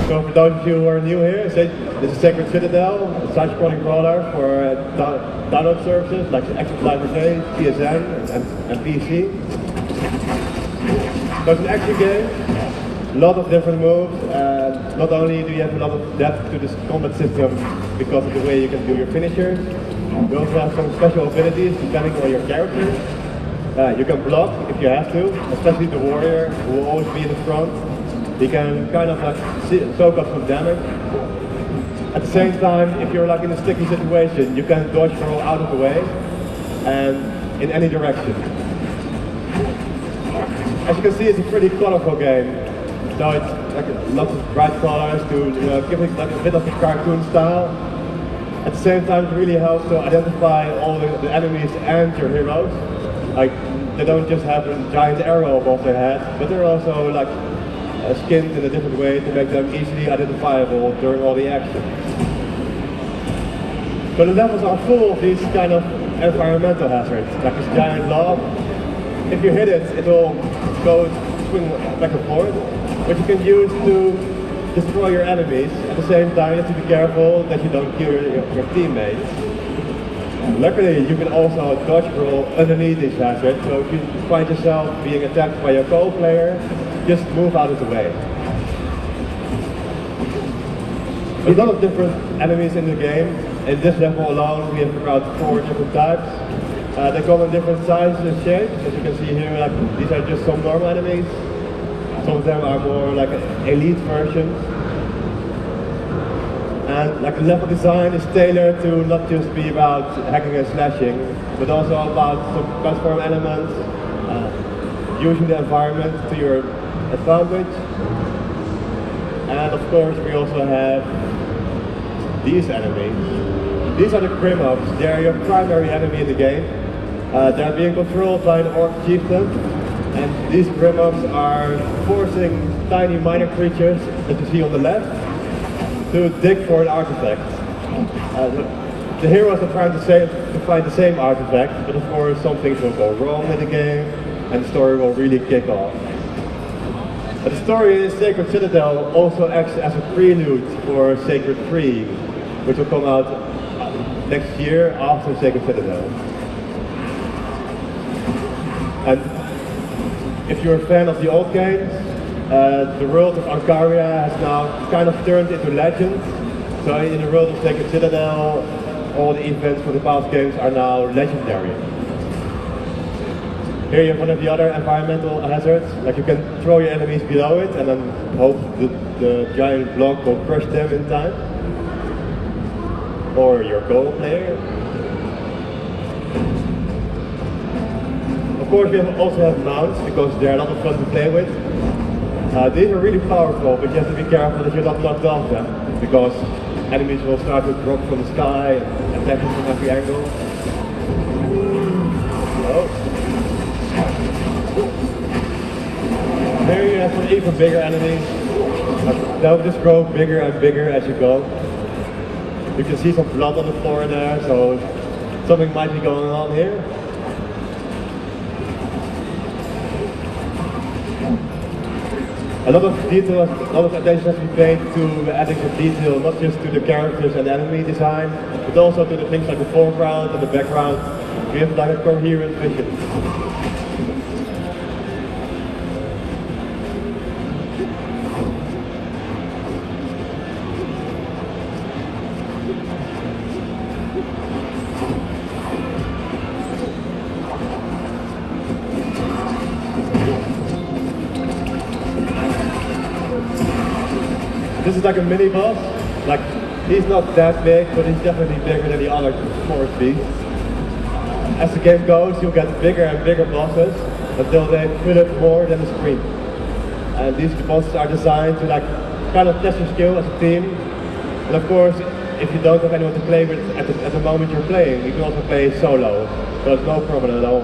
So for those of you who are new here, this is Sacred Citadel, a side-scrolling brawler for download services like Active Library, PSN and PC. So it's an action game, a lot of different moves, and not only do you have a lot of depth to this combat system because of the way you can do your finishers, you also have some special abilities depending on your character. You can block if you have to, especially the warrior who will always be in the front. He can kind of like soak up some damage. At the same time, if you're like in a sticky situation, you can dodge roll out of the way and in any direction. As you can see, it's a pretty colorful game. So it's like lots of bright colors to give it like a bit of a cartoon style. At the same time, it really helps to identify all the enemies and your heroes. Like they don't just have a giant arrow above their head, but they're also like skinned in a different way to make them easily identifiable during all the action. So the levels are full of these kind of environmental hazards, like this giant log. If you hit it, it will go swing back and forth, which you can use to destroy your enemies. At the same time, you have to be careful that you don't kill your teammates. Luckily, you can also dodge roll underneath these hazards, so if you find yourself being attacked by your co-player, just move out of the way. There's a lot of different enemies in the game. In this level alone, we have about 4 different types. They come in different sizes and shapes. As you can see here, like, these are just some normal enemies. Some of them are more like elite versions. And like the level design is tailored to not just be about hacking and slashing, but also about some platform elements, using the environment to your advantage. And of course we also have these enemies. These are the Grim-Ups. They are your primary enemy in the game. They are being controlled by an orc chieftain. And these Grim-Ups are forcing tiny minor creatures that you see on the left to dig for an artifact. The heroes are trying to find the same artifact, but of course some things will go wrong in the game and the story will really kick off. But the story in Sacred Citadel also acts as a prelude for Sacred 3, which will come out next year after Sacred Citadel. And if you're a fan of the old games, the world of Arcaria has now kind of turned into legend. So in the world of Sacred Citadel, all the events for the past games are now legendary. Here you have one of the other environmental hazards, like you can throw your enemies below it and then hope the giant block will crush them in time. Or your goal player. Of course we also have mounts, because they're a lot of fun to play with. These are really powerful, but you have to be careful that you're not knocked off them, because enemies will start to drop from the sky and attack you from every angle. Oh. Here you have some even bigger enemies. They'll just grow bigger and bigger as you go. You can see some blood on the floor there, so something might be going on here. A lot of detail, a lot of attention has to be paid to adding some detail, not just to the characters and enemy design, but also to the things like the foreground and the background. We have like a coherent vision. This is like a mini boss. Like, he's not that big, but he's definitely bigger than the other forest beasts. As the game goes, you'll get bigger and bigger bosses until they fill up more than the screen. And these bosses are designed to like kind of test your skill as a team. And of course, if you don't have anyone to play with at the moment you're playing, you can also play solo. So it's no problem at all.